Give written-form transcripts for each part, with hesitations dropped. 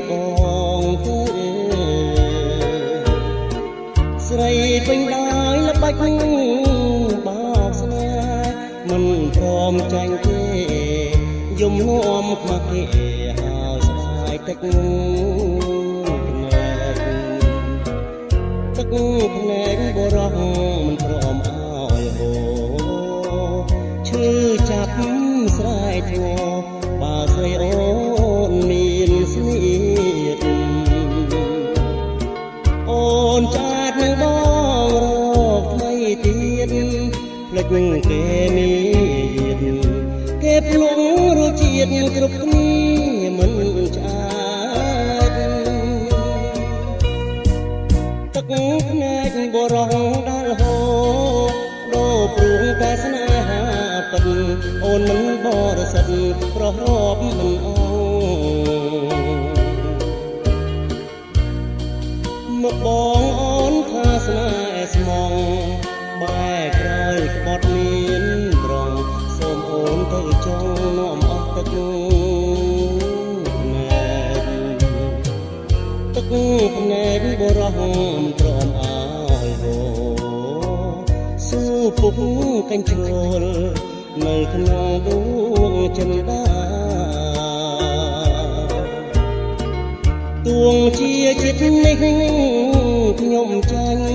បងទេស្រីពេញដោយល្បិចបោកស្នេហ៍មិនព្រមចាញ់ទេយំនាំខ្មាស់គេហើយស្ដាយទឹកភ្នែកបរោះមិនព្រមឲ្យហូឈឺចាប់ស្រែកឈ្មោះបើស្រីអូនមានស្នៀតអូនចាត់នឹងបងរកថ្មីទៀតភ្លេចគេមានគេភ្លុងរសជាតិគ្រប់គ្នាមិនឆ្អាតទឹកភ្នែកបរោះដែលហូរដូរព្រួងតែស្នេហាពិតអូនមិនបរិសុទ្ធប្រហបមិនអងមកបងអូនថាស្នេហ៍ស្មងបែកក្រោយក្បត់មានត្រង់សូមអូនទៅចង់នាំអស់ទឹកភ្នែកបរោះមិនព្រមឲ្យហូស៊ូពុកកញ្ជ្រោលនៅក្នុងដួងចិន្តាទួងជាចិត្តនេះខ្ញុំចាញ់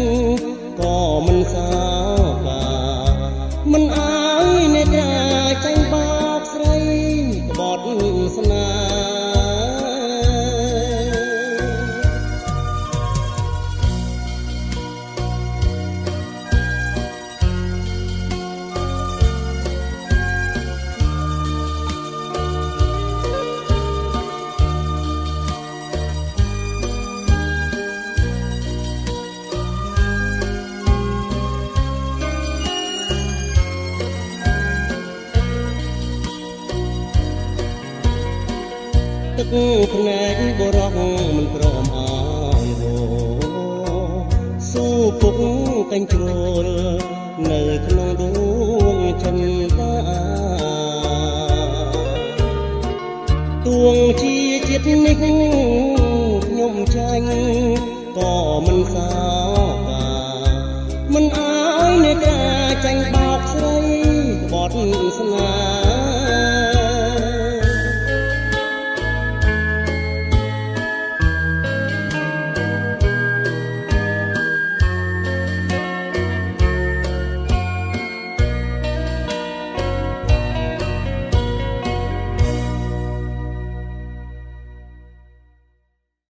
ក៏មិនសោកាមិនអើយនេត្រាចាញ់បោកស្រីក្បត់ស្នាទឹកភ្នែកបរោះមិនព្រមឲ្យហូស៊ូពុកកញ្ជ្រោលនៅក្នុងដួងចិន្តាទួងជាចិត្តនេះខ្ញុំចាញ់ក៏មិនសោ